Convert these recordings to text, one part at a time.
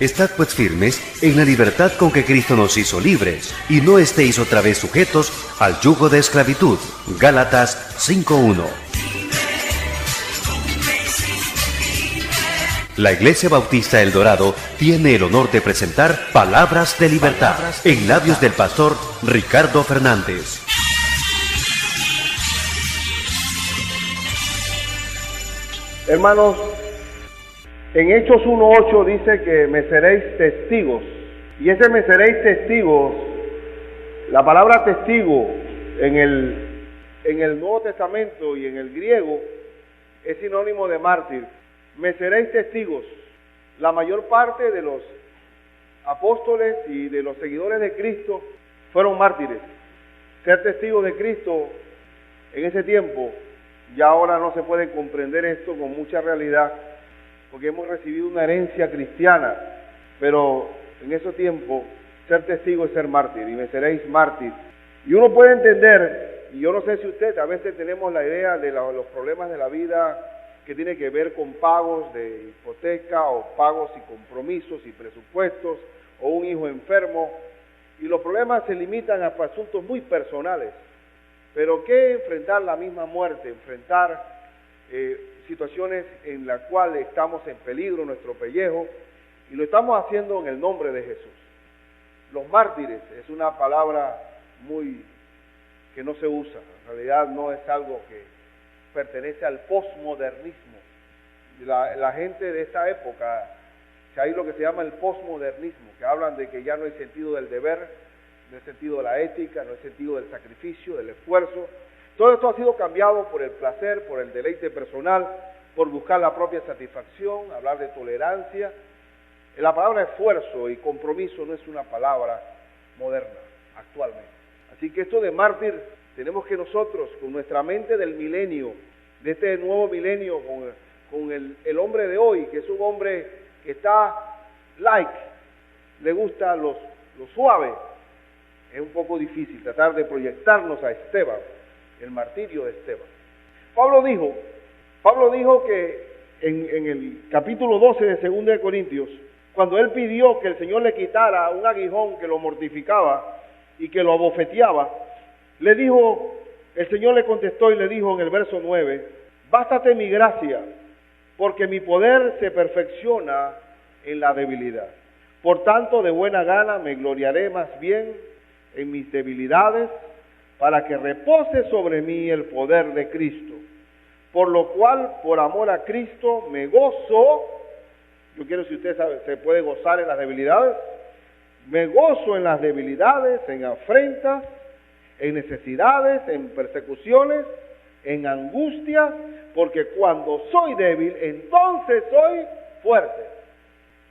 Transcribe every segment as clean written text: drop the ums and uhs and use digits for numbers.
Estad pues firmes en la libertad con que Cristo nos hizo libres, y no estéis otra vez sujetos al yugo de esclavitud. Gálatas 5:1. La Iglesia Bautista El Dorado tiene el honor de presentar Palabras de Libertad en labios del pastor Ricardo Fernández. Hermanos, en Hechos 1:8 dice que me seréis testigos. Y ese me seréis testigos, la palabra testigo en el Nuevo Testamento y en el griego es sinónimo de mártir. Me seréis testigos. La mayor parte de los apóstoles y de los seguidores de Cristo fueron mártires. Ser testigos de Cristo en ese tiempo, ya ahora no se puede comprender esto con mucha realidad, porque hemos recibido una herencia cristiana, pero en ese tiempo ser testigo es ser mártir, y me seréis mártir. Y uno puede entender, y yo no sé si usted, a veces tenemos la idea de los problemas de la vida que tiene que ver con pagos de hipoteca o pagos y compromisos y presupuestos o un hijo enfermo, y los problemas se limitan a asuntos muy personales. Pero ¿qué enfrentar la misma muerte? Enfrentar situaciones en las cuales estamos en peligro, nuestro pellejo, y lo estamos haciendo en el nombre de Jesús. Los mártires es una palabra que no se usa, en realidad no es algo que pertenece al posmodernismo. La gente de esta época, que hay lo que se llama el posmodernismo, que hablan de que ya no hay sentido del deber, no hay sentido de la ética, no hay sentido del sacrificio, del esfuerzo. Todo esto ha sido cambiado por el placer, por el deleite personal, por buscar la propia satisfacción, hablar de tolerancia. La palabra esfuerzo y compromiso no es una palabra moderna actualmente. Así que esto de mártir, tenemos que nosotros, con nuestra mente del milenio, de este nuevo milenio, con el hombre de hoy, que es un hombre que está le gusta lo suave, es un poco difícil tratar de proyectarnos a Esteban, el martirio de Esteban. Pablo dijo que en el capítulo 12 de 2 de Corintios, cuando él pidió que el Señor le quitara un aguijón que lo mortificaba y que lo abofeteaba, el Señor le contestó y le dijo en el verso 9, bástate mi gracia, porque mi poder se perfecciona en la debilidad. Por tanto, de buena gana me gloriaré más bien en mis debilidades, para que repose sobre mí el poder de Cristo. Por lo cual, por amor a Cristo, me gozo. Yo quiero, si usted sabe, se puede gozar en las debilidades. Me gozo en las debilidades, en afrentas, en necesidades, en persecuciones, en angustias, porque cuando soy débil, entonces soy fuerte.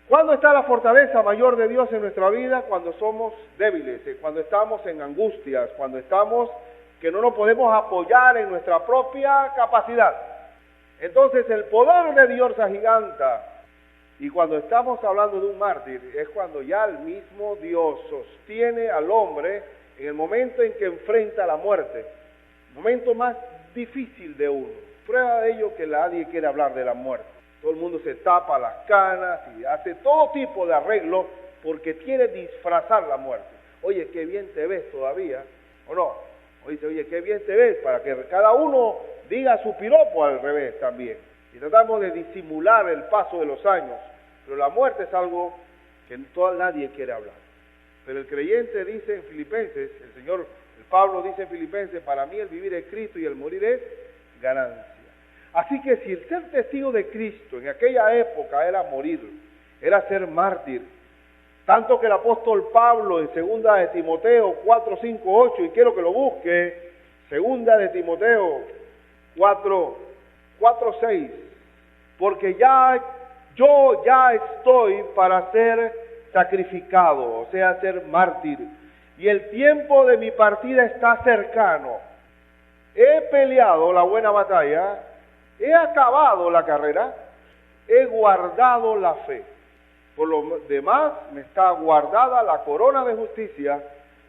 ¿Cuándo está la fortaleza mayor de Dios en nuestra vida? Cuando somos débiles, cuando estamos en angustias, cuando estamos que no nos podemos apoyar en nuestra propia capacidad. Entonces el poder de Dios se agiganta. Y cuando estamos hablando de un mártir, es cuando ya el mismo Dios sostiene al hombre en el momento en que enfrenta la muerte, el momento más difícil de uno. Prueba de ello que nadie quiere hablar de la muerte. Todo el mundo se tapa las canas y hace todo tipo de arreglo porque quiere disfrazar la muerte. Oye, qué bien te ves todavía, ¿o no? Oye, qué bien te ves, para que cada uno diga su piropo al revés también. Y tratamos de disimular el paso de los años, pero la muerte es algo que nadie quiere hablar. Pero el creyente dice en Filipenses, el Pablo dice en Filipenses, para mí el vivir es Cristo y el morir es ganancia. Así que si el ser testigo de Cristo en aquella época era morir, era ser mártir, tanto que el apóstol Pablo en 2 de Timoteo 4, 5, 8, y quiero que lo busque, 2 de Timoteo 4, 6, porque yo ya estoy para ser sacrificado, o sea, ser mártir, y el tiempo de mi partida está cercano. He peleado la buena batalla, he acabado la carrera, he guardado la fe. Por lo demás, me está guardada la corona de justicia,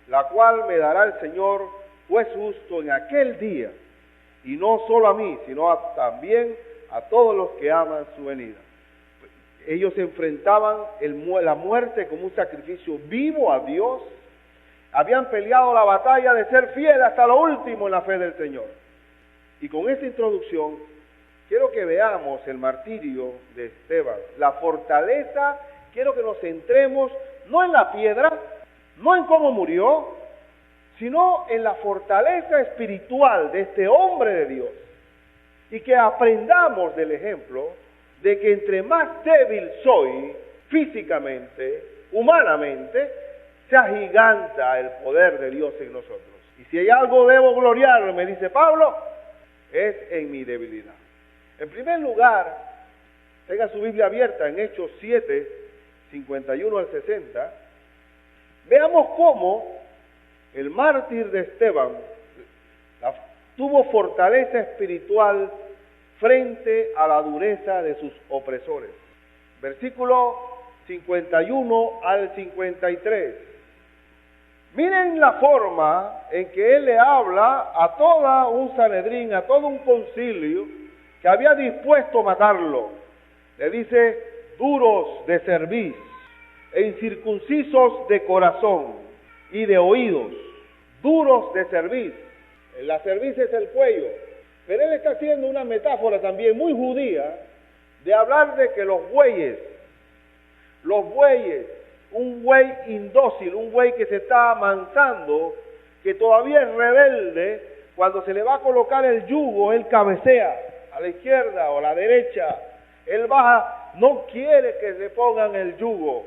la cual me dará el Señor, juez justo, en aquel día, y no solo a mí, sino también a todos los que aman su venida. Ellos enfrentaban la muerte como un sacrificio vivo a Dios. Habían peleado la batalla de ser fieles hasta lo último en la fe del Señor. Y con esta introducción, quiero que veamos el martirio de Esteban. La fortaleza, quiero que nos centremos no en la piedra, no en cómo murió, sino en la fortaleza espiritual de este hombre de Dios. Y que aprendamos del ejemplo de que entre más débil soy físicamente, humanamente, se agiganta el poder de Dios en nosotros. Y si hay algo debo gloriarme, dice Pablo, es en mi debilidad. En primer lugar, tenga su Biblia abierta en Hechos 7, 51 al 60. Veamos cómo el mártir de Esteban tuvo fortaleza espiritual frente a la dureza de sus opresores. Versículo 51 al 53. Miren la forma en que él le habla a todo un Sanedrín, a todo un concilio que había dispuesto a matarlo. Le dice, duros de cerviz e incircuncisos de corazón y de oídos, duros de cerviz. La cerviz es el cuello, pero él está haciendo una metáfora también muy judía de hablar de que los bueyes, un buey indócil, un buey que se está amansando, que todavía es rebelde, cuando se le va a colocar el yugo, él cabecea a la izquierda o a la derecha, él baja, no quiere que le pongan el yugo,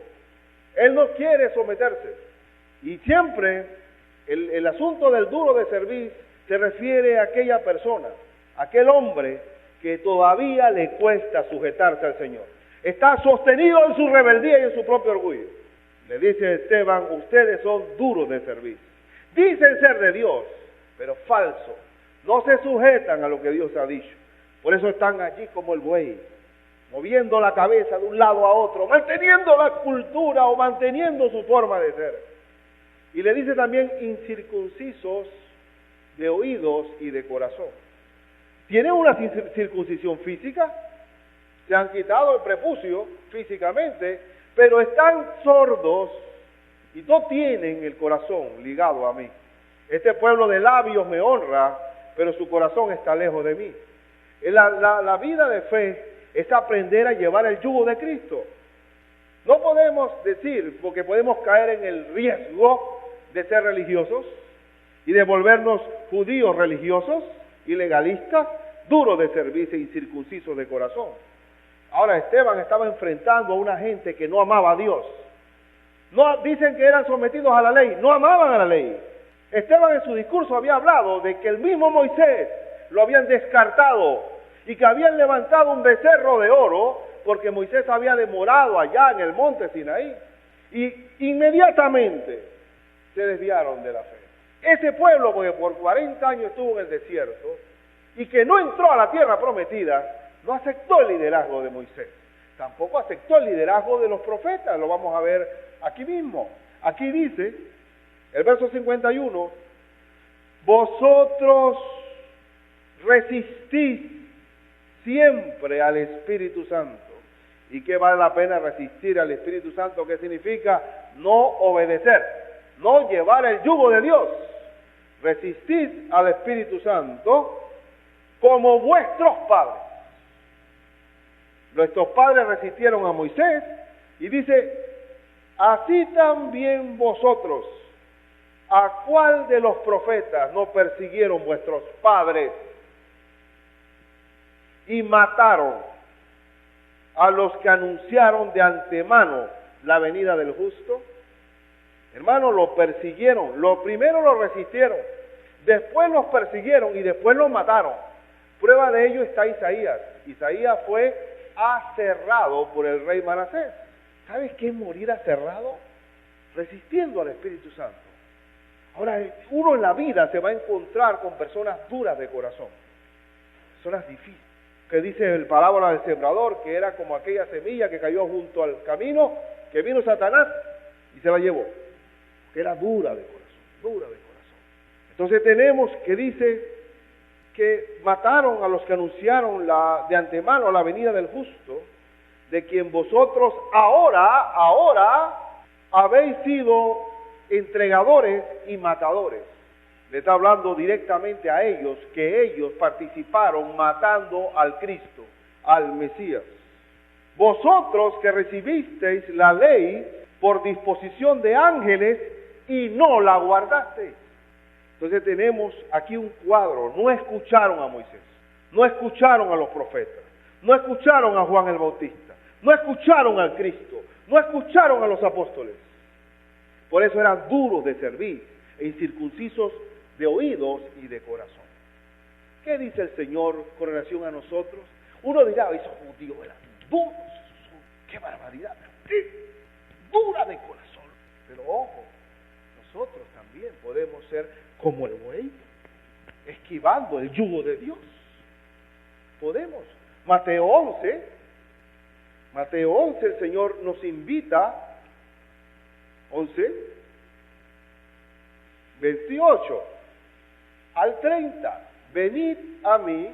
él no quiere someterse. Y siempre el asunto del duro de cerviz se refiere a aquella persona, aquel hombre que todavía le cuesta sujetarse al Señor. Está sostenido en su rebeldía y en su propio orgullo. Le dice Esteban, ustedes son duros de cerviz. Dicen ser de Dios, pero falso. No se sujetan a lo que Dios ha dicho. Por eso están allí como el buey, moviendo la cabeza de un lado a otro, manteniendo la cultura o manteniendo su forma de ser. Y le dice también incircuncisos de oídos y de corazón. ¿Tienen una circuncisión física? Se han quitado el prepucio físicamente, pero están sordos y no tienen el corazón ligado a mí. Este pueblo de labios me honra, pero su corazón está lejos de mí. La vida de fe es aprender a llevar el yugo de Cristo. No podemos decir, porque podemos caer en el riesgo de ser religiosos y de volvernos judíos religiosos y legalistas, duros de servicio e incircuncisos de corazón. Ahora Esteban estaba enfrentando a una gente que no amaba a Dios. No dicen que eran sometidos a la ley, no amaban a la ley. Esteban en su discurso había hablado de que el mismo Moisés lo habían descartado y que habían levantado un becerro de oro porque Moisés había demorado allá en el monte Sinaí. Y inmediatamente se desviaron de la fe. Ese pueblo que por 40 años estuvo en el desierto y que no entró a la tierra prometida, no aceptó el liderazgo de Moisés. Tampoco aceptó el liderazgo de los profetas, lo vamos a ver aquí mismo. Aquí dice, el verso 51, vosotros resistís siempre al Espíritu Santo. ¿Y qué vale la pena resistir al Espíritu Santo? ¿Qué significa? No obedecer, no llevar el yugo de Dios. Resistís al Espíritu Santo como vuestros padres. Nuestros padres resistieron a Moisés y dice, así también vosotros, ¿a cuál de los profetas no persiguieron vuestros padres y mataron a los que anunciaron de antemano la venida del justo? Hermanos, lo persiguieron, lo primero lo resistieron, después los persiguieron y después los mataron. Prueba de ello está Isaías. Isaías fue aserrado por el rey Manasés. ¿Sabes qué es morir aserrado? Resistiendo al Espíritu Santo. Ahora, uno en la vida se va a encontrar con personas duras de corazón, personas difíciles. Que dice el parábola del sembrador, que era como aquella semilla que cayó junto al camino, que vino Satanás y se la llevó. Que era dura de corazón. Entonces tenemos que dice que mataron a los que anunciaron de antemano la venida del justo, de quien vosotros ahora habéis sido entregadores y matadores. Le está hablando directamente a ellos, que ellos participaron matando al Cristo, al Mesías. Vosotros que recibisteis la ley por disposición de ángeles y no la guardasteis. Entonces tenemos aquí un cuadro. No escucharon a Moisés, no escucharon a los profetas, no escucharon a Juan el Bautista, no escucharon al Cristo, no escucharon a los apóstoles. Por eso eran duros de servir e incircuncisos de oídos y de corazón. ¿Qué dice el Señor con relación a nosotros? Uno dirá, esos judíos eran duros, qué barbaridad, qué dura de corazón. Pero ojo, nosotros también podemos ser como el buey, esquivando el yugo de Dios. Podemos. Mateo 11, el Señor nos invita, 11, 28 al 30. Venid a mí,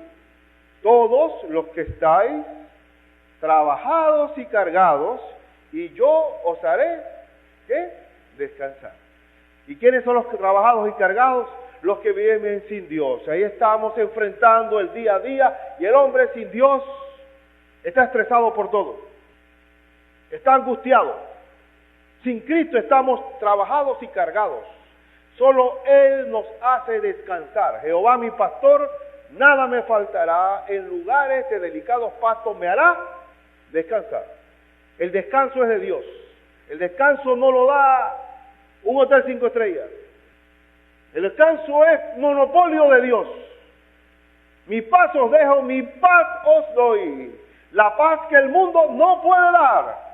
todos los que estáis trabajados y cargados, y yo os haré, ¿qué? Descansar. ¿Y quiénes son los trabajados y cargados? Los que viven sin Dios. Ahí estamos enfrentando el día a día, y el hombre sin Dios está estresado por todo. Está angustiado. Sin Cristo estamos trabajados y cargados. Solo Él nos hace descansar. Jehová mi pastor, nada me faltará. En lugares de delicados pastos me hará descansar. El descanso es de Dios. El descanso no lo da un hotel 5 estrellas. El descanso es monopolio de Dios. Mi paz os dejo, mi paz os doy. La paz que el mundo no puede dar.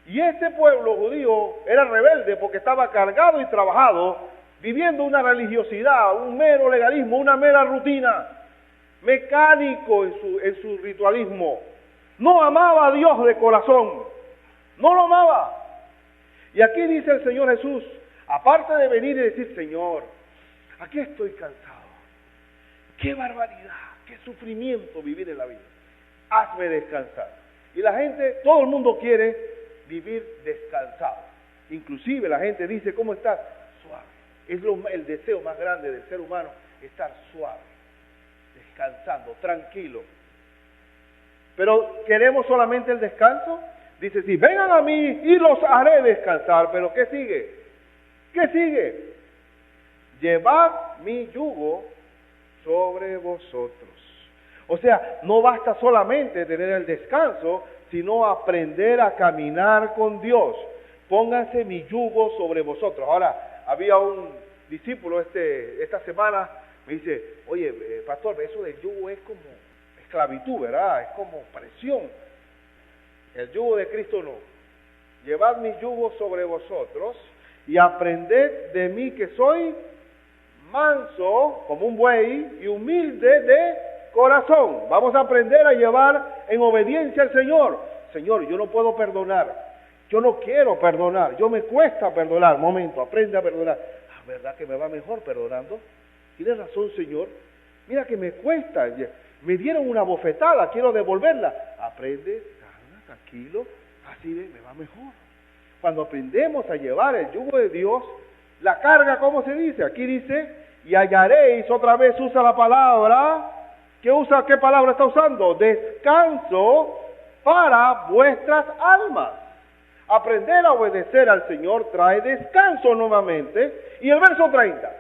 Y este pueblo judío era rebelde porque estaba cargado y trabajado, viviendo una religiosidad, un mero legalismo, una mera rutina, mecánico en su ritualismo. No amaba a Dios de corazón, no lo amaba. Y aquí dice el Señor Jesús, aparte de venir y decir, Señor, aquí estoy cansado, qué barbaridad, qué sufrimiento vivir en la vida, hazme descansar. Y la gente, todo el mundo quiere vivir descansado. Inclusive la gente dice, ¿cómo estás? Suave. Es el deseo más grande del ser humano, estar suave, descansando, tranquilo. Pero ¿queremos solamente el descanso? Dice, sí, vengan a mí y los haré descansar. Pero ¿qué sigue? ¿Qué sigue? Llevad mi yugo sobre vosotros. O sea, no basta solamente tener el descanso, sino aprender a caminar con Dios. Pónganse mi yugo sobre vosotros. Ahora, había un discípulo esta semana, me dice, oye, pastor, eso del yugo es como esclavitud, ¿verdad? Es como presión. El yugo de Cristo no. Llevad mi yugo sobre vosotros y aprended de mí que soy manso, como un buey, y humilde de corazón. Vamos a aprender a llevar en obediencia al Señor. Señor, yo no puedo perdonar. Yo no quiero perdonar. Yo me cuesta perdonar. Momento, aprende a perdonar. Ah, ¿verdad que me va mejor perdonando? Tienes razón, Señor. Mira que me cuesta. Me dieron una bofetada, quiero devolverla. Aprende, calma, tranquilo. Así me va mejor. Cuando aprendemos a llevar el yugo de Dios, la carga, ¿cómo se dice? Aquí dice, y hallaréis, otra vez usa la palabra. ¿Qué palabra está usando? Descanso para vuestras almas. Aprender a obedecer al Señor trae descanso nuevamente. Y el verso 30.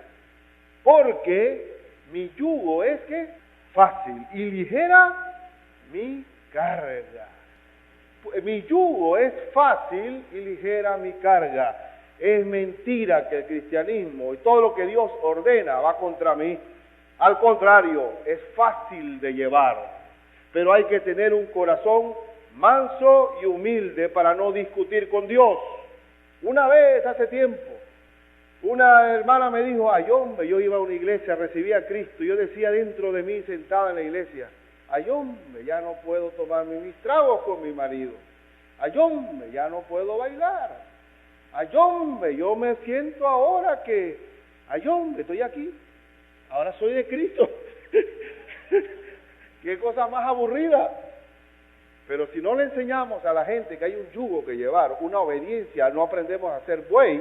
Porque mi yugo es que fácil y ligera mi carga. Mi yugo es fácil y ligera mi carga. Es mentira que el cristianismo y todo lo que Dios ordena va contra mí. Al contrario, es fácil de llevar, pero hay que tener un corazón manso y humilde para no discutir con Dios. Una vez, hace tiempo, una hermana me dijo, ay hombre, yo iba a una iglesia, recibía a Cristo, y yo decía dentro de mí, sentada en la iglesia, ay hombre, ya no puedo tomarme mis tragos con mi marido, ay hombre, ya no puedo bailar, ay hombre, yo me siento ahora que, ay hombre, estoy aquí. Ahora soy de Cristo. Qué cosa más aburrida. Pero si no le enseñamos a la gente que hay un yugo que llevar, una obediencia, no aprendemos a ser buey,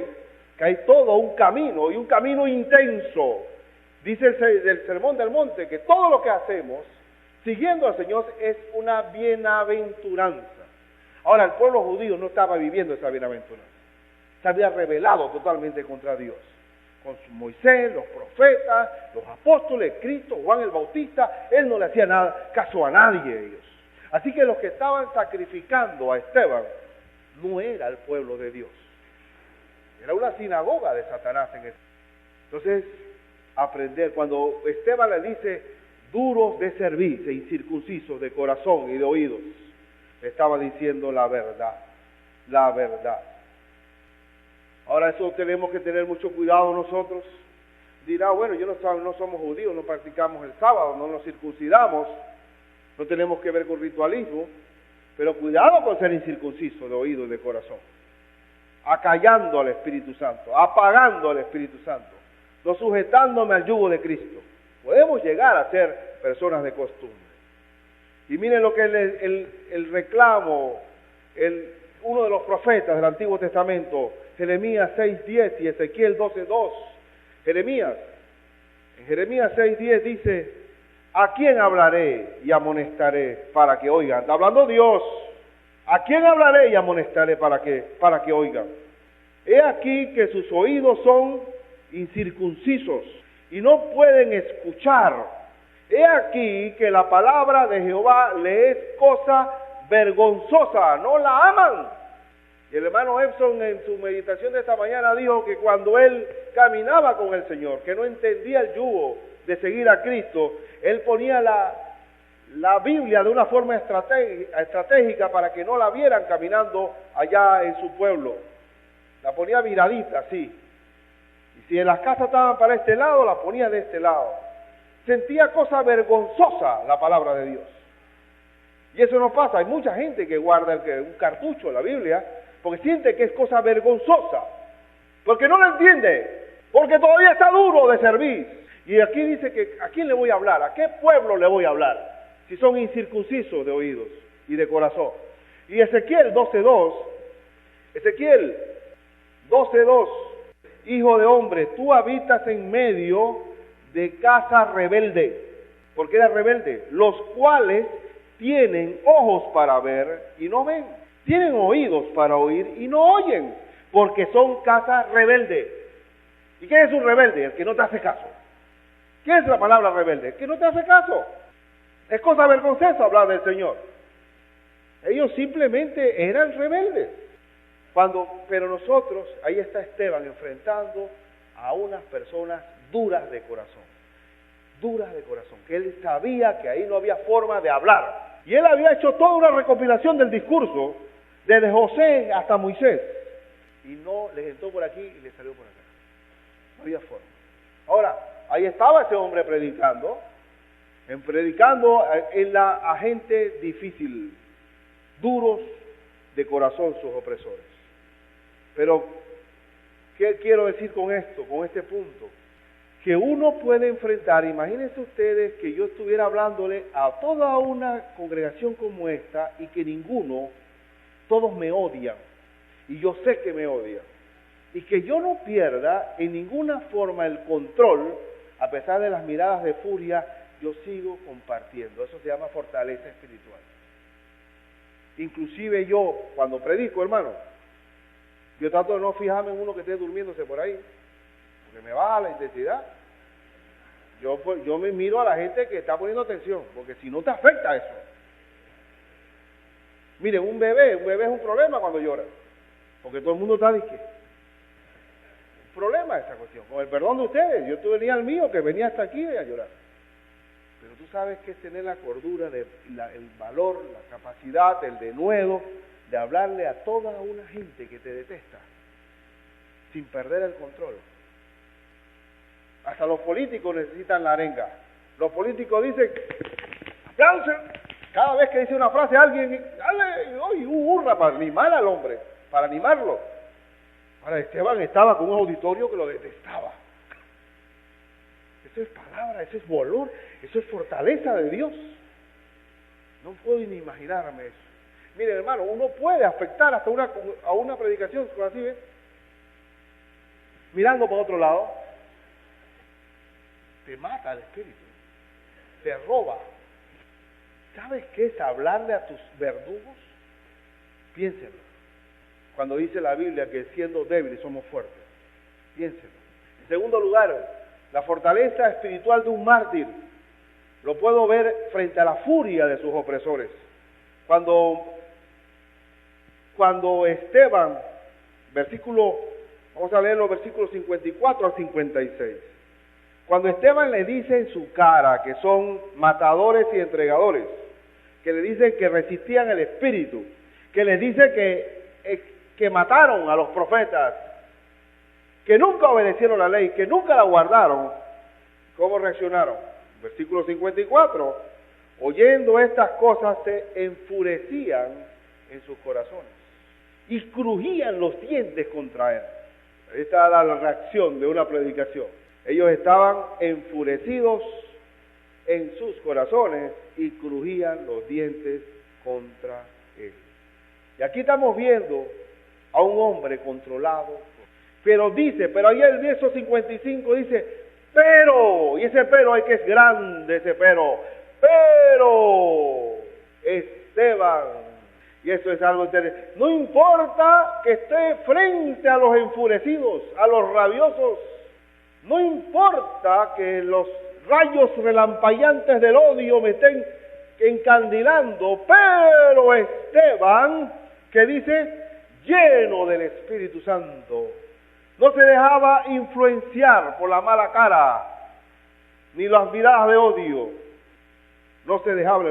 que hay todo un camino y un camino intenso. Dice el Sermón del Monte que todo lo que hacemos siguiendo al Señor es una bienaventuranza. Ahora, el pueblo judío no estaba viviendo esa bienaventuranza. Se había rebelado totalmente contra Dios. Con Moisés, los profetas, los apóstoles, Cristo, Juan el Bautista, él no le hacía caso a nadie de ellos. Así que los que estaban sacrificando a Esteban no era el pueblo de Dios. Era una sinagoga de Satanás en eso. Entonces, aprender, cuando Esteban le dice duros de cerviz e incircuncisos de corazón y de oídos, le estaba diciendo la verdad, la verdad. Ahora eso tenemos que tener mucho cuidado nosotros. Dirá, bueno, no somos judíos, no practicamos el sábado, no nos circuncidamos, no tenemos que ver con ritualismo, pero cuidado con ser incircunciso de oído y de corazón, acallando al Espíritu Santo, apagando al Espíritu Santo, no sujetándome al yugo de Cristo. Podemos llegar a ser personas de costumbre. Y miren lo que es el reclamo, uno de los profetas del Antiguo Testamento, Jeremías 6:10 y Ezequiel 12:2. En Jeremías 6:10 dice, ¿a quién hablaré y amonestaré para que oigan? Está hablando Dios. ¿A quién hablaré y amonestaré para que oigan? He aquí que sus oídos son incircuncisos y no pueden escuchar. He aquí que la palabra de Jehová le es cosa vergonzosa, no la aman. Y el hermano Epson en su meditación de esta mañana dijo que cuando él caminaba con el Señor, que no entendía el yugo de seguir a Cristo, él ponía la Biblia de una forma estratégica para que no la vieran caminando allá en su pueblo. La ponía viradita, así. Y si en las casas estaban para este lado, la ponía de este lado. Sentía cosa vergonzosa la palabra de Dios. Y eso no pasa. Hay mucha gente que guarda un cartucho de la Biblia porque siente que es cosa vergonzosa, porque no lo entiende, porque todavía está duro de servir. Y aquí dice que ¿a quién le voy a hablar? ¿A qué pueblo le voy a hablar? Si son incircuncisos de oídos y de corazón. Y Ezequiel 12:2, hijo de hombre, tú habitas en medio de casa rebelde. ¿Por qué era rebelde? Los cuales tienen ojos para ver y no ven. Tienen oídos para oír y no oyen, porque son casa rebelde. ¿Y qué es un rebelde? El que no te hace caso. ¿Qué es la palabra rebelde? El que no te hace caso. Es cosa vergonzosa hablar del Señor. Ellos simplemente eran rebeldes. Pero nosotros, ahí está Esteban enfrentando a unas personas duras de corazón, que él sabía que ahí no había forma de hablar. Y él había hecho toda una recopilación del discurso, desde José hasta Moisés, y no les entró por aquí y les salió por acá. No había forma. Ahora, ahí estaba ese hombre predicando en la gente difícil, duros de corazón sus opresores. Pero, ¿qué quiero decir con esto, con este punto? Que uno puede enfrentar, imagínense ustedes que yo estuviera hablándole a toda una congregación como esta y que todos me odian, y yo sé que me odian, y que yo no pierda en ninguna forma el control, a pesar de las miradas de furia, yo sigo compartiendo. Eso se llama fortaleza espiritual. Inclusive yo, cuando predico, hermano, yo trato de no fijarme en uno que esté durmiéndose por ahí, porque me baja la intensidad. Yo me miro a la gente que está poniendo atención, porque si no te afecta eso. Miren, un bebé es un problema cuando llora, porque todo el mundo está diciendo, un problema esa cuestión. Con el perdón de ustedes, yo tenía el mío que venía hasta aquí a llorar. Pero tú sabes que es tener la cordura, el valor, la capacidad, el denuedo de hablarle a toda una gente que te detesta, sin perder el control. Hasta los políticos necesitan la arenga. Los políticos dicen, aplausos. Cada vez que dice una frase alguien, dale, hurra para animar al hombre, para animarlo. Ahora Esteban estaba con un auditorio que lo detestaba. Eso es palabra, eso es valor, eso es fortaleza de Dios. No puedo ni imaginarme eso. Miren, hermano, uno puede afectar hasta a una predicación, así ves, mirando para otro lado. Te mata el espíritu, te roba. ¿Sabes qué es hablarle a tus verdugos? Piénsenlo. Cuando dice la Biblia que siendo débiles somos fuertes. Piénsenlo. En segundo lugar, la fortaleza espiritual de un mártir lo puedo ver frente a la furia de sus opresores. Cuando Esteban, vamos a leer los versículos 54 al 56. Cuando Esteban le dice en su cara que son matadores y entregadores, que le dicen que resistían el espíritu, que les dice que mataron a los profetas, que nunca obedecieron la ley, que nunca la guardaron, ¿cómo reaccionaron? Versículo 54, oyendo estas cosas se enfurecían en sus corazones y crujían los dientes contra él. Ahí está la reacción de una predicación. Ellos estaban enfurecidos en sus corazones y crujían los dientes contra él. Y aquí estamos viendo a un hombre controlado, pero ahí el verso 55 dice, pero, y ese pero hay que es grande ese pero Esteban, y eso es algo interesante, no importa que esté frente a los enfurecidos, a los rabiosos, no importa que los rayos relampagueantes del odio me estén encandilando, pero Esteban, que dice, lleno del Espíritu Santo, no se dejaba influenciar por la mala cara, ni las miradas de odio, no se dejaba,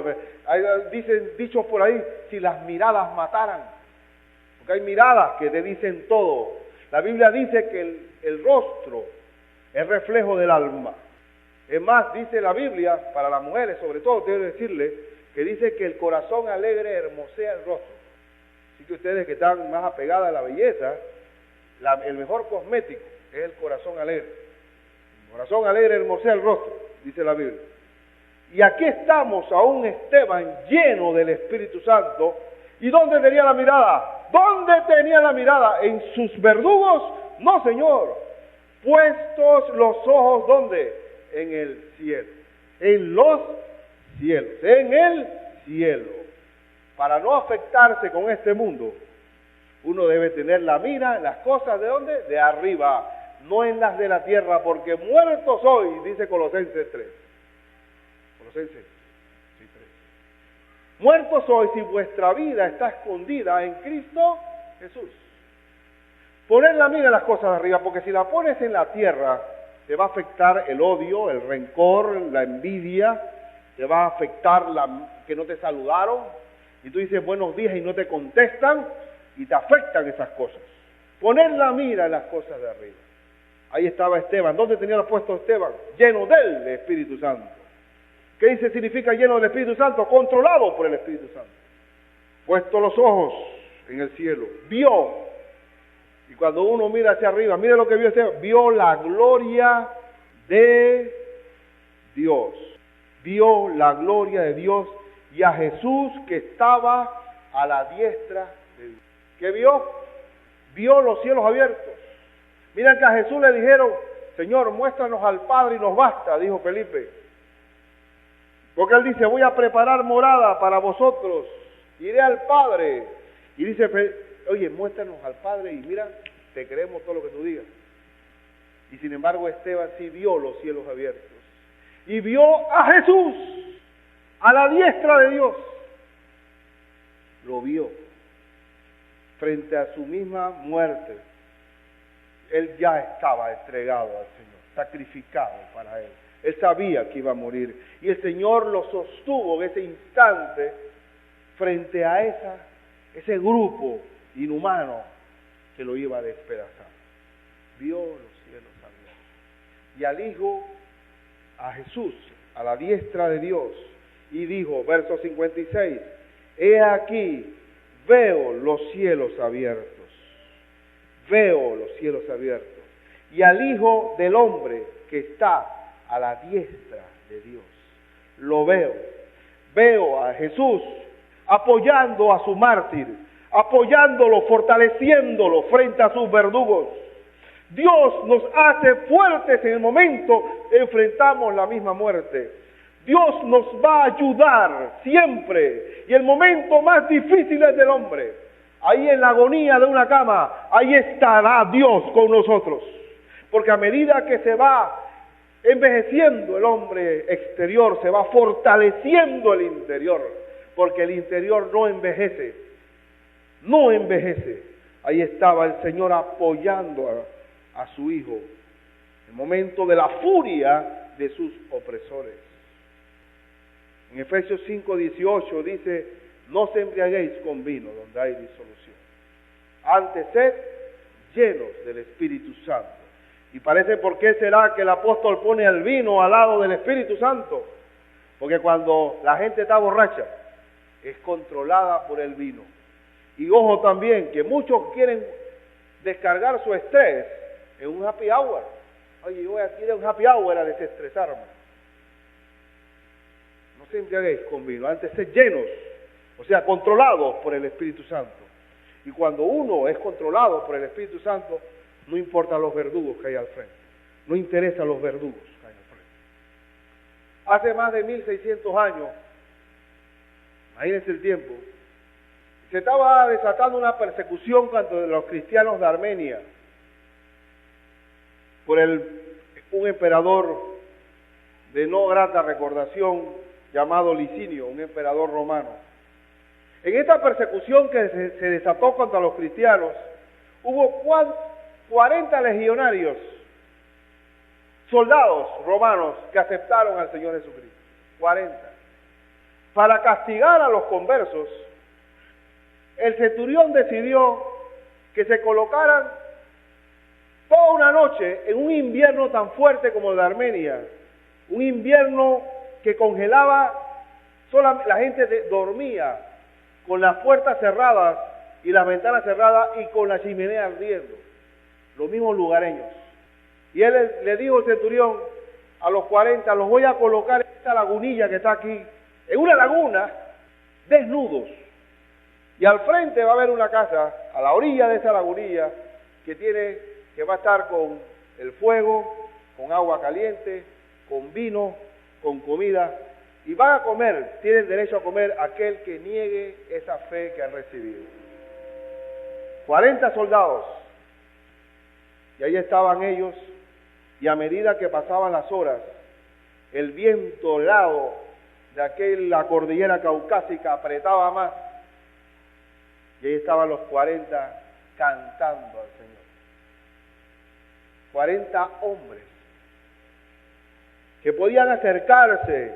dicen dichos por ahí, si las miradas mataran, porque hay miradas que te dicen todo. La Biblia dice que el rostro es reflejo del alma. Es más, dice la Biblia, para las mujeres sobre todo, quiero decirle, que dice que el corazón alegre hermosea el rostro. Así que ustedes que están más apegadas a la belleza, el mejor cosmético es el corazón alegre. El corazón alegre hermosea el rostro, dice la Biblia. Y aquí estamos a un Esteban lleno del Espíritu Santo. ¿Y dónde tenía la mirada? ¿Dónde tenía la mirada? ¿En sus verdugos? No, Señor. Puestos los ojos, ¿dónde? En el cielo. En los cielos. En el cielo. Para no afectarse con este mundo, uno debe tener la mira en las cosas ¿de dónde? De arriba, no en las de la tierra, porque muerto soy, dice Colosenses 3. Colosenses 3. Muerto soy si vuestra vida está escondida en Cristo Jesús. Poner la mira en las cosas de arriba, porque si la pones en la tierra, te va a afectar el odio, el rencor, la envidia, te va a afectar que no te saludaron, y tú dices buenos días y no te contestan, y te afectan esas cosas. Poner la mira en las cosas de arriba. Ahí estaba Esteban. ¿Dónde tenía lo puesto Esteban? Lleno del Espíritu Santo. ¿Qué dice significa lleno del Espíritu Santo? Controlado por el Espíritu Santo. Puesto los ojos en el cielo. Vio. Y cuando uno mira hacia arriba, mire lo que vio Esteban. Vio la gloria de Dios. Vio la gloria de Dios y a Jesús que estaba a la diestra de Dios. ¿Qué vio? Vio los cielos abiertos. Miren que a Jesús le dijeron, Señor, muéstranos al Padre y nos basta, dijo Felipe. Porque él dice, voy a preparar morada para vosotros, iré al Padre. Y dice, oye, muéstranos al Padre y mira, te creemos todo lo que tú digas. Y sin embargo Esteban sí vio los cielos abiertos. Y vio a Jesús, a la diestra de Dios. Lo vio. Frente a su misma muerte, él ya estaba entregado al Señor, sacrificado para él. Él sabía que iba a morir. Y el Señor lo sostuvo en ese instante frente a ese grupo inhumano que lo iba a despedazar. Vio los cielos abiertos. Y al Hijo, a Jesús, a la diestra de Dios, y dijo, verso 56, he aquí, veo los cielos abiertos. Veo los cielos abiertos. Y al Hijo del Hombre que está a la diestra de Dios. Lo veo. Veo a Jesús apoyando a su mártir, apoyándolo, fortaleciéndolo frente a sus verdugos. Dios nos hace fuertes en el momento que enfrentamos la misma muerte. Dios nos va a ayudar siempre, y el momento más difícil del hombre, ahí en la agonía de una cama, ahí estará Dios con nosotros. Porque a medida que se va envejeciendo el hombre exterior, se va fortaleciendo el interior, porque el interior no envejece, no envejece. Ahí estaba el Señor apoyando a su Hijo, en el momento de la furia de sus opresores. En Efesios 5:18 dice: no os embriaguéis con vino donde hay disolución, antes sed llenos del Espíritu Santo. Y parece, ¿por qué será que el apóstol pone el vino al lado del Espíritu Santo? Porque cuando la gente está borracha, es controlada por el vino. Y ojo también, que muchos quieren descargar su estrés en un happy hour. Oye, yo voy a ir a un happy hour a desestresarme. No se embriaguéis con vino, antes sed llenos, o sea, controlados por el Espíritu Santo. Y cuando uno es controlado por el Espíritu Santo, no importa los verdugos que hay al frente, no interesa los verdugos que hay al frente. Hace más de 1600 años, imagínense el tiempo, se estaba desatando una persecución contra los cristianos de Armenia por un emperador de no grata recordación llamado Licinio, un emperador romano. En esta persecución que se desató contra los cristianos, hubo 40 legionarios, soldados romanos que aceptaron al Señor Jesucristo. 40. Para castigar a los conversos, el centurión decidió que se colocaran toda una noche en un invierno tan fuerte como el de Armenia, un invierno que congelaba, la gente dormía con las puertas cerradas y las ventanas cerradas y con la chimenea ardiendo, los mismos lugareños. Y él le dijo al centurión a los 40, los voy a colocar en esta lagunilla que está aquí, en una laguna, desnudos. Y al frente va a haber una casa, a la orilla de esa lagunilla, que va a estar con el fuego, con agua caliente, con vino, con comida, y van a comer, tienen derecho a comer aquel que niegue esa fe que han recibido. 40 soldados, y ahí estaban ellos, y a medida que pasaban las horas, el viento helado de la cordillera caucásica apretaba más, y ahí estaban los 40 cantando al Señor. 40 hombres que podían acercarse.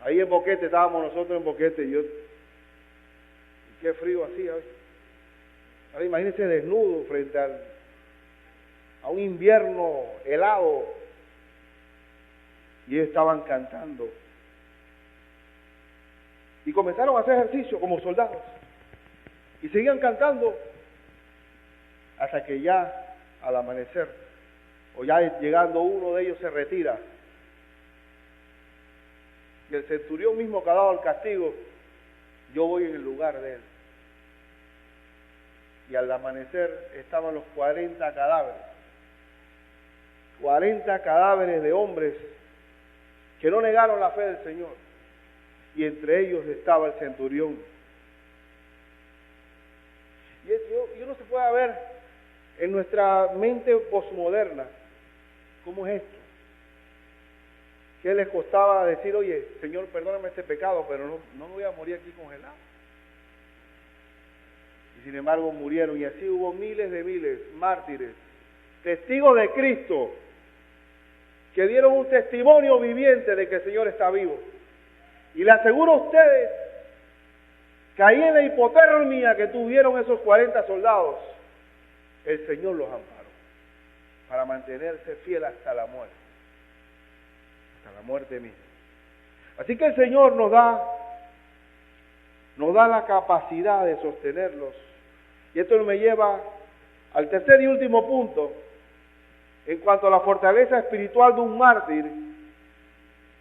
Ahí en Boquete, estábamos nosotros en Boquete, y qué frío hacía hoy. Ahora imagínense desnudo frente a un invierno helado, y ellos estaban cantando. Y comenzaron a hacer ejercicio como soldados. Y seguían cantando hasta que ya al amanecer, o ya llegando uno de ellos se retira. Y el centurión mismo que ha dado el castigo, yo voy en el lugar de él. Y al amanecer estaban los 40 cadáveres. 40 cadáveres de hombres que no negaron la fe del Señor. Y entre ellos estaba el centurión. Y uno se puede ver en nuestra mente posmoderna cómo es esto. ¿Qué les costaba decir, oye, Señor, perdóname este pecado, pero no me voy a morir aquí congelado? Y sin embargo murieron, y así hubo miles de miles, mártires, testigos de Cristo, que dieron un testimonio viviente de que el Señor está vivo. Y le aseguro a ustedes que ahí en la hipotermia que tuvieron esos 40 soldados, el Señor los amparó para mantenerse fiel hasta la muerte misma. Así que el Señor nos da la capacidad de sostenerlos. Y esto me lleva al tercer y último punto, en cuanto a la fortaleza espiritual de un mártir,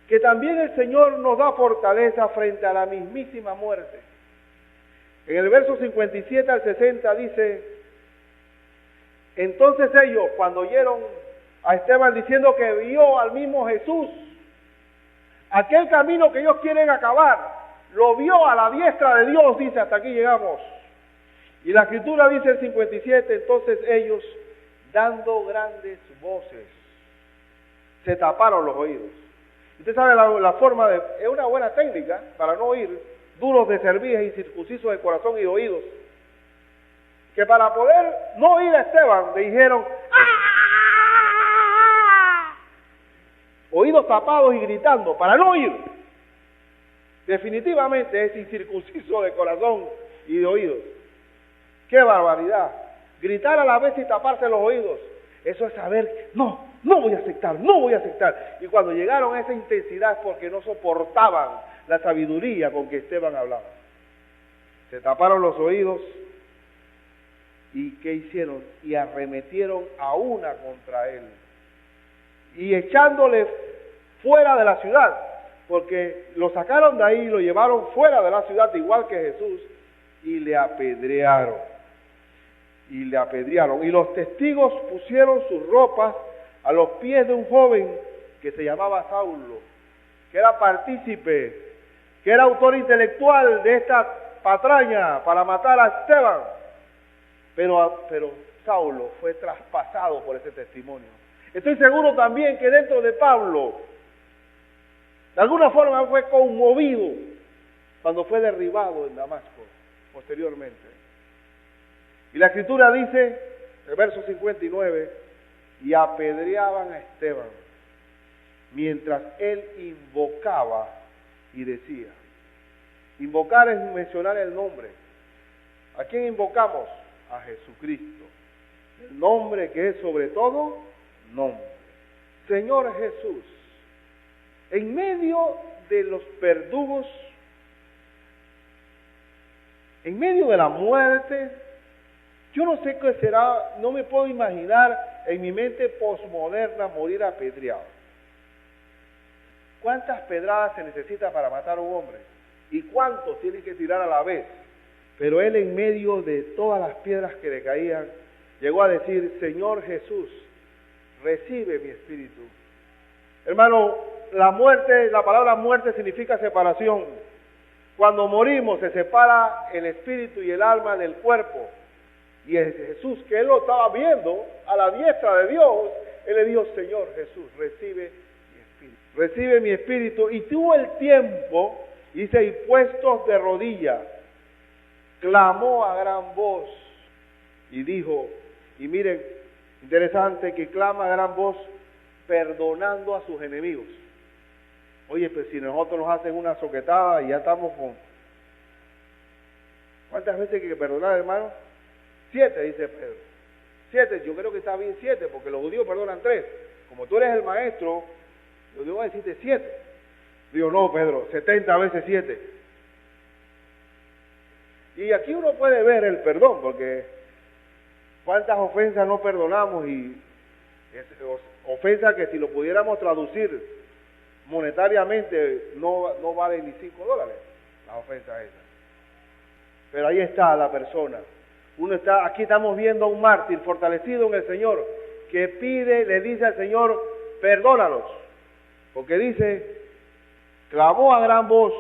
que también el Señor nos da fortaleza frente a la mismísima muerte. En el verso 57 al 60 dice: entonces ellos, cuando oyeron a Esteban diciendo que vio al mismo Jesús, aquel camino que ellos quieren acabar, lo vio a la diestra de Dios, dice, hasta aquí llegamos. Y la Escritura dice el 57, entonces ellos, dando grandes voces, se taparon los oídos. Usted sabe la forma de, es una buena técnica para no oír, duros de cerviz y circuncisos de corazón y de oídos, que para poder no oír a Esteban le dijeron ¡ah! Oídos tapados y gritando, para no oír. Definitivamente es incircunciso de corazón y de oídos. ¡Qué barbaridad! Gritar a la vez y taparse los oídos. Eso es saber, no voy a aceptar, no voy a aceptar. Y cuando llegaron a esa intensidad es porque no soportaban la sabiduría con que Esteban hablaba. Se taparon los oídos y ¿qué hicieron? Y arremetieron a una contra él. Y echándole fuera de la ciudad, porque lo sacaron de ahí y lo llevaron fuera de la ciudad, igual que Jesús, y le apedrearon. Y le apedrearon. Y los testigos pusieron sus ropas a los pies de un joven que se llamaba Saulo, que era partícipe, que era autor intelectual de esta patraña para matar a Esteban. Pero Saulo fue traspasado por ese testimonio. Estoy seguro también que dentro de Pablo, de alguna forma fue conmovido cuando fue derribado en Damasco posteriormente. Y la Escritura dice, el verso 59, y apedreaban a Esteban, mientras él invocaba y decía. Invocar es mencionar el nombre. ¿A quién invocamos? A Jesucristo. El nombre que es sobre todo nombre. Señor Jesús, en medio de los verdugos, en medio de la muerte, yo no sé qué será, no me puedo imaginar en mi mente posmoderna morir apedreado. ¿Cuántas pedradas se necesita para matar a un hombre? ¿Y cuántos tienen que tirar a la vez? Pero él, en medio de todas las piedras que le caían, llegó a decir: Señor Jesús, recibe mi espíritu. Hermano, la muerte, la palabra muerte significa separación. Cuando morimos se separa el espíritu y el alma del cuerpo. Y es Jesús, que él lo estaba viendo a la diestra de Dios, él le dijo: Señor Jesús, recibe mi espíritu. Recibe mi espíritu. Y tuvo el tiempo, dice, y puestos de rodillas, clamó a gran voz y dijo, y miren, interesante que clama a gran voz perdonando a sus enemigos. Oye, pues si nosotros nos hacen una soquetada y ya estamos con... ¿Cuántas veces hay que perdonar, hermano? 7, dice Pedro. 7, yo creo que está bien 7, porque los judíos perdonan 3. Como tú eres el maestro, yo digo a decirte 7. Digo, no, Pedro, 70 veces 7. Y aquí uno puede ver el perdón, porque cuántas ofensas no perdonamos, y ofensas que si lo pudiéramos traducir monetariamente no valen ni $5, las ofensas esas. Pero ahí está la persona. Aquí estamos viendo a un mártir fortalecido en el Señor, que pide, le dice al Señor, perdónalos. Porque dice, clamó a gran voz,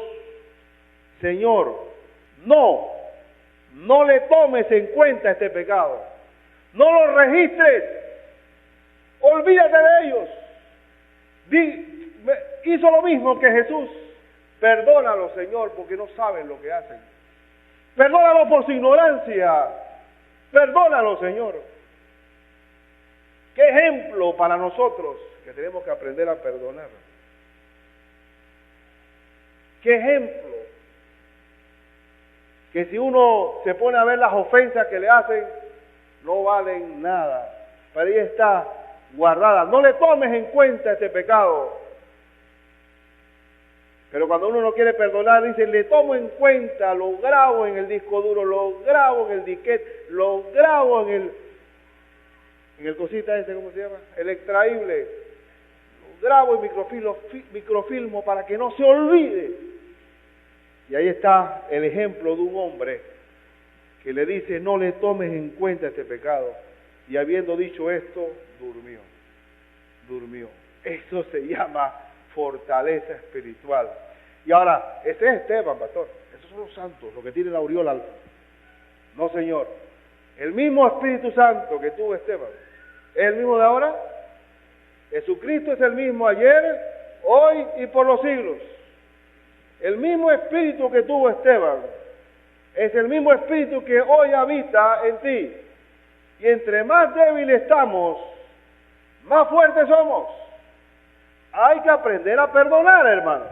Señor, no le tomes en cuenta este pecado. No lo registres. Olvídate de ellos. Hizo lo mismo que Jesús. Perdónalo, Señor, porque no saben lo que hacen. Perdónalo por su ignorancia. Perdónalo, Señor. Qué ejemplo para nosotros que tenemos que aprender a perdonar. Qué ejemplo. Que si uno se pone a ver las ofensas que le hacen, no valen nada. Pero ahí está guardada. No le tomes en cuenta este pecado. Pero cuando uno no quiere perdonar, dice, le tomo en cuenta, lo grabo en el disco duro, lo grabo en el disquete, lo grabo en el cosita ese, ¿cómo se llama? El extraíble. Lo grabo y microfilmo para que no se olvide. Y ahí está el ejemplo de un hombre que le dice, no le tomes en cuenta este pecado. Y habiendo dicho esto, durmió. Eso se llama fortaleza espiritual. Y ahora, ese es Esteban, pastor. Esos son los santos, los que tienen la aureola. No, señor. El mismo Espíritu Santo que tuvo Esteban, ¿es el mismo de ahora? Jesucristo es el mismo ayer, hoy y por los siglos. El mismo Espíritu que tuvo Esteban es el mismo Espíritu que hoy habita en ti. Y entre más débiles estamos, más fuertes somos. Hay que aprender a perdonar, hermanos.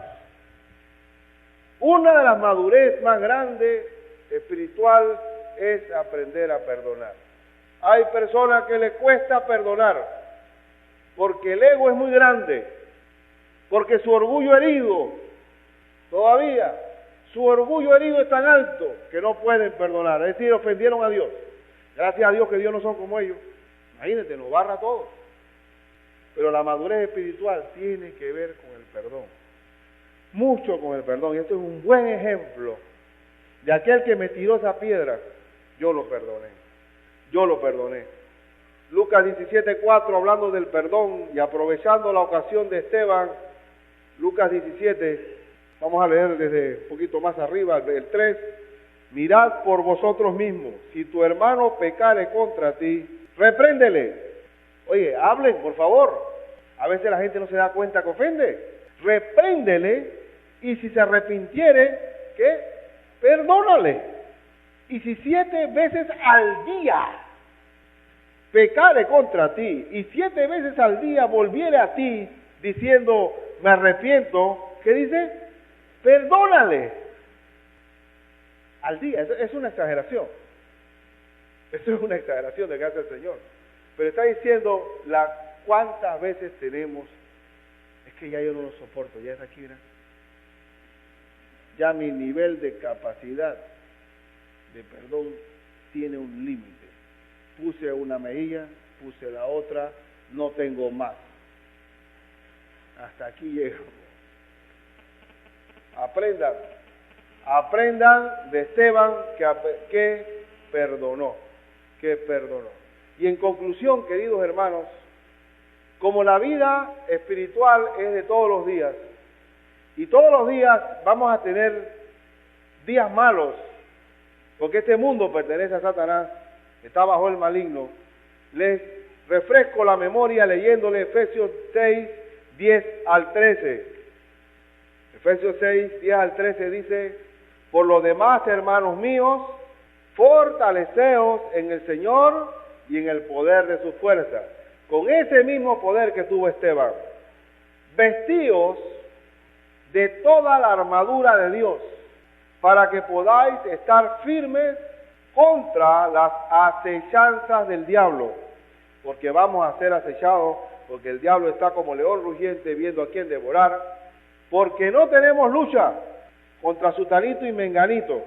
Una de las madurez más grandes espiritual es aprender a perdonar. Hay personas que les cuesta perdonar porque el ego es muy grande, porque su orgullo herido, todavía, su orgullo herido es tan alto que no pueden perdonar. Es decir, ofendieron a Dios. Gracias a Dios que Dios no son como ellos. Imagínate, nos barra a todos. Pero la madurez espiritual tiene que ver con el perdón. Mucho con el perdón. Y esto es un buen ejemplo de aquel que me tiró esa piedra. Yo lo perdoné. Lucas 17:4, hablando del perdón y aprovechando la ocasión de Esteban. Lucas 17, vamos a leer desde un poquito más arriba, el 3. Mirad por vosotros mismos, si tu hermano pecare contra ti, repréndele. Oye, hablen, por favor. A veces la gente no se da cuenta que ofende. Repréndele, y si se arrepintiere, ¿qué? Perdónale. Y si 7 veces al día pecare contra ti, y 7 veces al día volviere a ti, diciendo, me arrepiento, ¿qué dice? Perdónale. Al día, eso es una exageración. Eso es una exageración de que hace el Señor. Pero está diciendo cuántas veces tenemos, es que ya yo no lo soporto, ya es aquí, ¿verdad? Ya mi nivel de capacidad de perdón tiene un límite. Puse una mejilla, puse la otra, no tengo más. Hasta aquí llego. Aprendan de Esteban que perdonó. Y en conclusión, queridos hermanos, como la vida espiritual es de todos los días, y todos los días vamos a tener días malos, porque este mundo pertenece a Satanás, está bajo el maligno, les refresco la memoria leyéndole Efesios 6, 10 al 13. Efesios 6, 10 al 13 dice, por lo demás, hermanos míos, fortaleceos en el Señor y en el poder de su fuerza, con ese mismo poder que tuvo Esteban. Vestíos de toda la armadura de Dios, para que podáis estar firmes contra las acechanzas del diablo, porque vamos a ser acechados, porque el diablo está como león rugiente viendo a quién devorar, porque no tenemos lucha contra sutanito y menganito.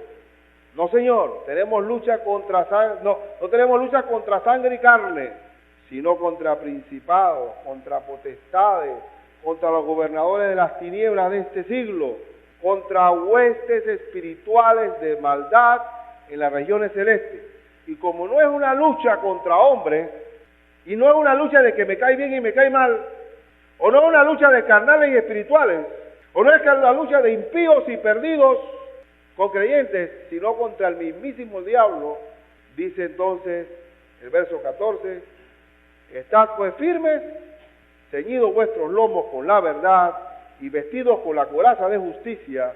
No, señor, tenemos lucha no tenemos lucha contra sangre y carne, sino contra principados, contra potestades, contra los gobernadores de las tinieblas de este siglo, contra huestes espirituales de maldad en las regiones celestes. Y como no es una lucha contra hombres, y no es una lucha de que me cae bien y me cae mal, o no es una lucha de carnales y espirituales, o no es la lucha de impíos y perdidos con creyentes, sino contra el mismísimo diablo, dice entonces el verso 14, estad pues firmes, ceñidos vuestros lomos con la verdad, y vestidos con la coraza de justicia,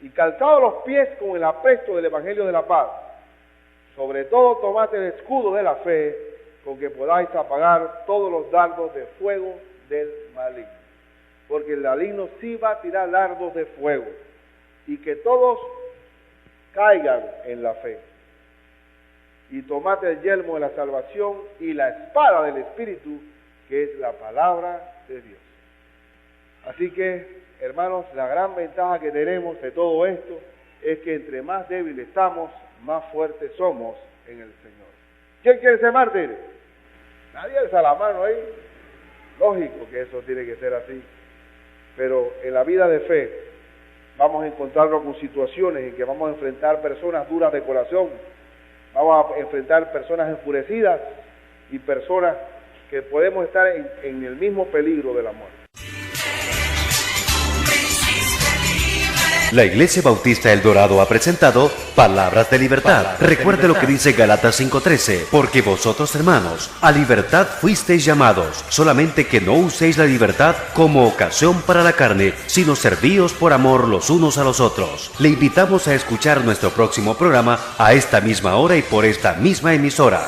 y calzados los pies con el apresto del evangelio de la paz. Sobre todo tomad el escudo de la fe, con que podáis apagar todos los dardos de fuego del maligno. Porque el maligno sí va a tirar dardos de fuego, y que todos caigan en la fe. Y tomad el yelmo de la salvación y la espada del Espíritu, que es la palabra de Dios. Así que, hermanos, la gran ventaja que tenemos de todo esto es que entre más débiles estamos, más fuertes somos en el Señor. ¿Quién quiere ser mártir? Nadie alza la mano ahí. Lógico que eso tiene que ser así. Pero en la vida de fe vamos a encontrarnos con situaciones en que vamos a enfrentar personas duras de corazón, vamos a enfrentar personas enfurecidas y personas que podemos estar en el mismo peligro de la muerte. La Iglesia Bautista El Dorado ha presentado Palabras de Libertad. Recuerde lo que dice Gálatas 5:13, porque vosotros, hermanos, a libertad fuisteis llamados, solamente que no uséis la libertad como ocasión para la carne, sino servíos por amor los unos a los otros. Le invitamos a escuchar nuestro próximo programa a esta misma hora y por esta misma emisora.